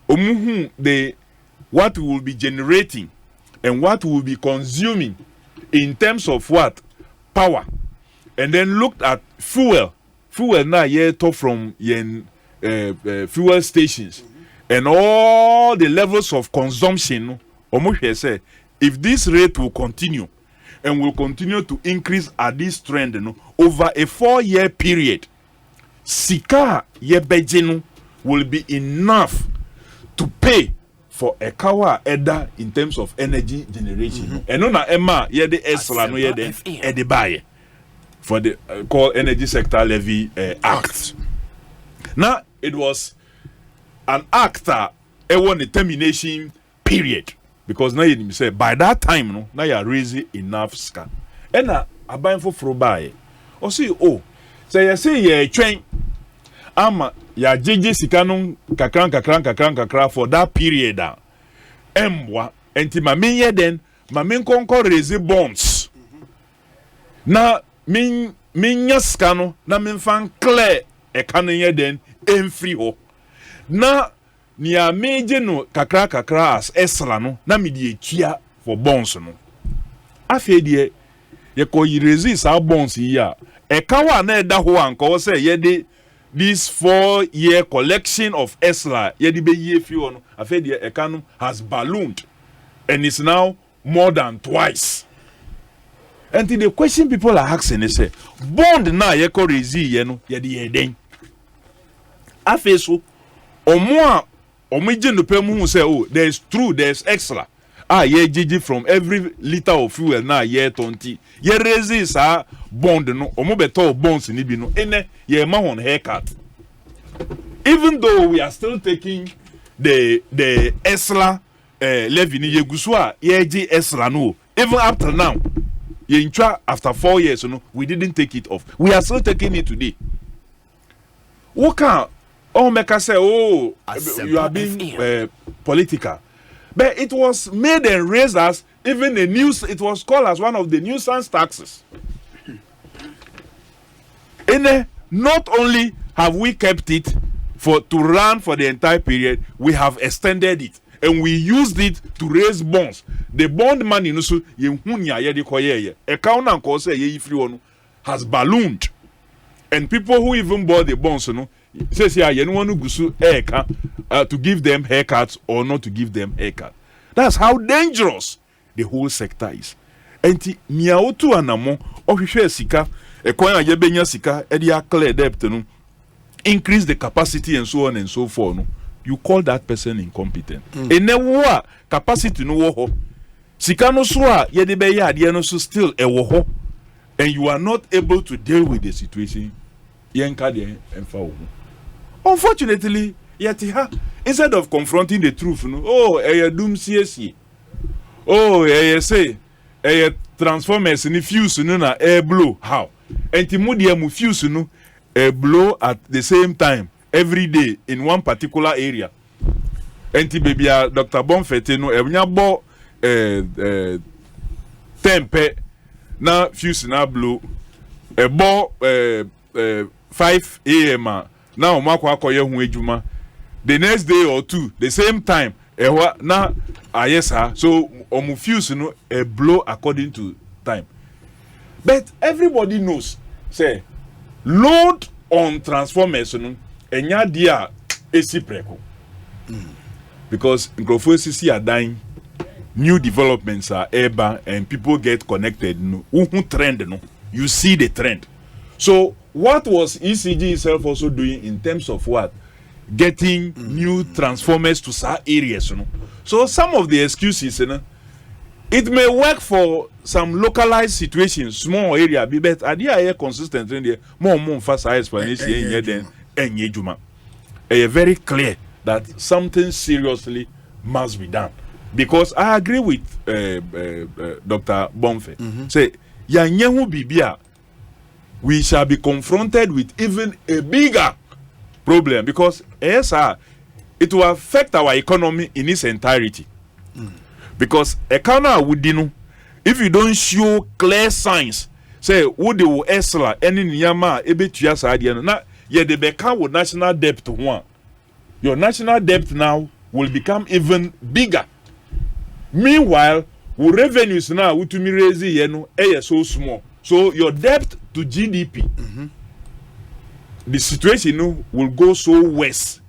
the what we will be generating and what we will be consuming in terms of what power, and then looked at fuel now yeah talk from fuel stations and all the levels of consumption. Say if this rate will continue and will continue to increase at this trend over a 4-year period, sika yebejenu will be enough to pay for a kawa eda in terms of energy generation. And na Emma ye the esla no ye the buy for the called Energy Sector Levy Act. Now it was an act won the termination period because now you say by that time no now you are raising enough scan. And na aban for buy. O see say you say ye train ama ya jeje sikanon kakran for that period emwa enti ma menye den ma men konko raise bonds na minya skano na men fan clear e kanye den emfri ho na nia meje no kakra as esla no na me die tua for bonds no afi die ye ko raise sa bonds yi a e kawa na eda ho anko say ye de this 4-year collection of ESLA, has ballooned and is now more than twice. And the question people are asking is, bond na yeko rezi yeno yedi yeden. Afeso, omije no pemu say, there's ESLA. Ye jiji from every liter of fuel na ye 20. Ye rezi sa bond no omo beto bonds ni bi no ene ye ma on haircut. Even though we are still taking the ESLA levy ni yegusua ye ji ESLA no, even up till now ye intwa after 4 years no we didn't take it off. We are still taking it today. Woka make us say you are being political. But it was made and raised as even a news. It was called as one of the nuisance taxes. And not only have we kept it to run for the entire period, we have extended it and we used it to raise bonds. The bond money has ballooned, and people who even bought the bonds, says to give them haircuts or not to give them haircut. That's how dangerous the whole sector is. Enti miaotu anamo ohwehwe sika ekwan ayebenya sika e dia clear debt no, increase the capacity and so on and so forth no, you call that person incompetent. Enewo a capacity no wo ho sika no so a ye de be ya ade no so still e wo ho, and you are not able to deal with the situation, yenka de emfa wo. Unfortunately, yet instead of confronting the truth, doom CSE. Say, transformers in fuse na air blow. How? And Timudia fuse blow at the same time every day in one particular area. And baby Dr. Bonfete no bo tempe na fuse na blow bo 5 a.m. Now the next day or two, the same time, yes sir. So fuse blow according to time. But everybody knows, say load on transformers enya dia esi preko. Because microphones are dying new developments are urban and people get connected, trend, you see the trend. So what was ECG itself also doing in terms of what? Getting new transformers to some areas, So some of the excuses, it may work for some localized situations, small area, but idea consistent in there, more fast explanation very clear that something seriously must be done. Because I agree with Dr. Bonfe. Say, yanyehu bibia, we shall be confronted with even a bigger problem because it will affect our economy in its entirety. Because if you don't show clear signs, say would the esla any niyama ebe tuyasa adiano na ye de beka with national debt one. Your national debt now will become even bigger. Meanwhile, revenues now to me raise so small. So your debt to GDP, the situation will go so worse,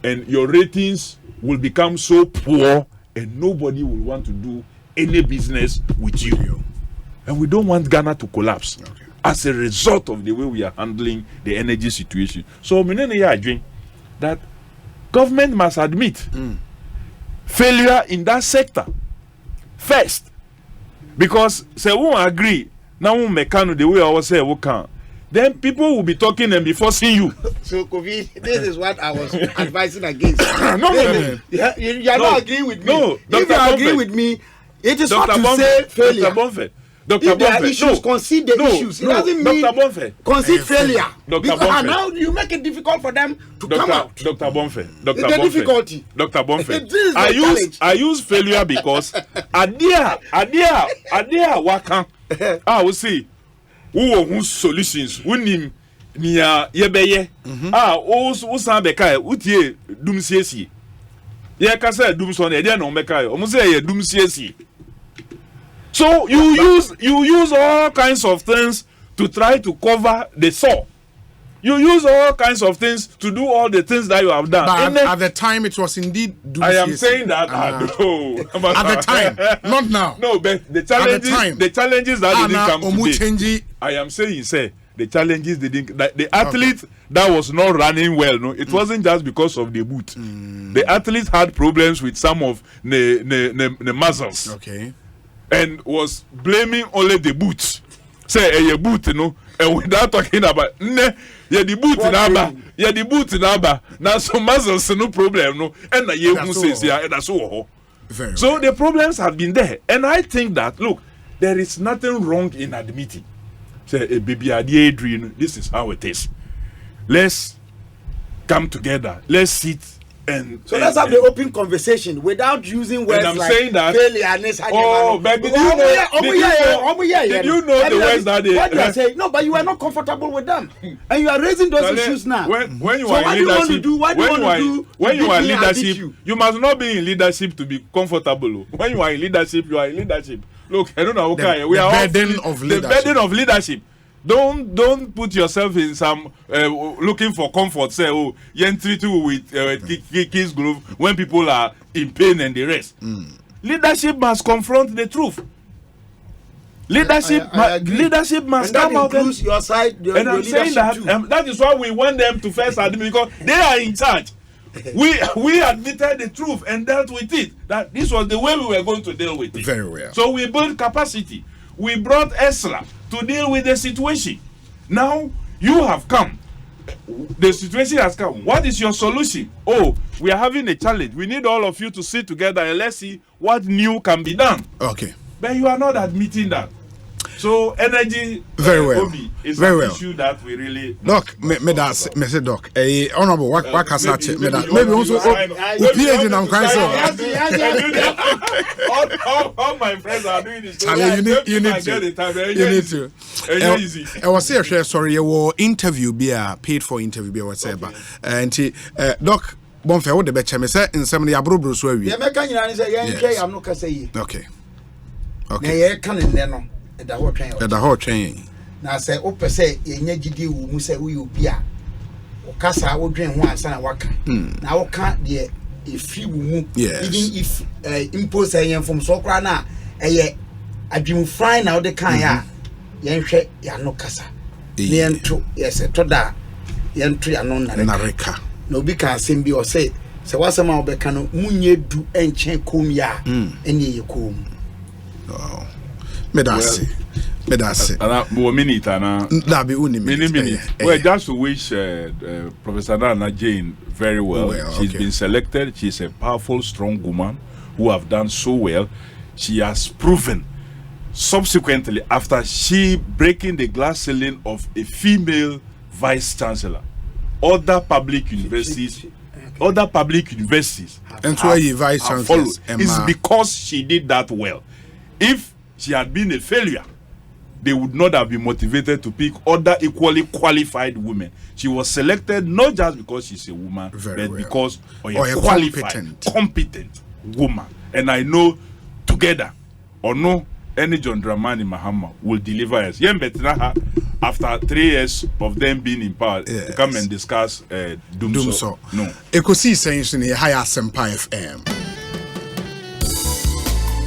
and your ratings will become so poor, and nobody will want to do any business with you. And we don't want Ghana to collapse as a result of the way we are handling the energy situation. So, I agree that government must admit failure in that sector first, because say we won't agree now we mechanic the way I was saying we can, then people will be talking and be forcing you. So Kofi, this is what I was advising against. No, you are not agreeing with me. No, if you agree with me, it is not to say failure. Dr. If there are issues, concede the issues. It doesn't mean concede failure. Because now you make it difficult for them to come out. Dr. Bonfe. The difficulty. Dr. Bonfe. I use failure because adia waka. I will say who solutions who niya yebeye. O san beka utie dum siesi. Ye kasa dum so na e no meka o mo say ye dum siesi. So you use all kinds of things to try to cover the sore. You use all kinds of things to do all the things that you have done. But at the time, it was indeed. I am saying that at the time, not now. No, but the challenges that didn't come today. I am saying, say the challenges didn't. The athlete that was not running well. No, it wasn't just because of the boot. The athlete had problems with some of the muscles. Okay. And was blaming only the boots. Say a boot, and without talking about the boot number. Now some muscles no problem, no, and that's all. So the problems have been there, and I think that look, there is nothing wrong in admitting. Say a baby idea dream. This is how it is. Let's come together. Let's sit. So let's have the open conversation without using words like saying that, failure. But did you know the words that they... What you are saying? No, but you are not comfortable with them. And you are raising those issues now. When you are in leadership, you must not be in leadership to be comfortable. When you are in leadership, you are in leadership. Look, I don't know. Okay, we are the burden of leadership. Don't put yourself in some looking for comfort. Say, oh, treat you with kids glove when people are in pain and the rest. Leadership must confront the truth. Leadership must come out and your side. And I'm saying that that is why we want them to first admit, because they are in charge. We admitted the truth and dealt with it. That this was the way we were going to deal with it. Very well. So we built capacity. We brought ESLA to deal with the situation. Now you have come. The situation has come. What is your solution? Oh, we are having a challenge. We need all of you to sit together and let's see what new can be done. Okay. But you are not admitting that. So energy very well. Is very an issue that we really Doc, me say Doc. Honorable what can say me that. Maybe also PhD in crying all my friends are doing this. You need to. Easy. I was say sorry, your interview be a paid for interview be whatever. And Doc Bonfe what the beche me say in some the abrobro so awie. Yeah, me kan nyina say yen am no ka say yi. Okay. Na ye kan ne no. The whole train. Now say, Opa say, Yagidi, who say, we be a Casa, would drink one son of Waka. Now can't the if you move, yes. even if impose a from Sokrana, a dream fine out the Kaya, Yanshe Yano Casa. Niento, yes, a Toda, Yantri anon Nareka. No be can sing or say, so what's a mouth becano, Munye do and chen cum ya, and ye cum. Oh, Medasi. Minute that be only minute. Well, just to wish Professor Nana Jane very well. She's been selected. She's a powerful, strong woman who have done so well. She has proven subsequently after she breaking the glass ceiling of a female vice chancellor. Other public universities and so you vice chancellor it's because she did that well. If she had been a failure, they would not have been motivated to pick other equally qualified women. She was selected not just because she's a woman, but because of a qualified, competent woman. And I know together, or no, any John Dramani Mahama will deliver us. After 3 years of them being in power, come and discuss Doomso. No. Ekosiisen in Higher Sempa FM.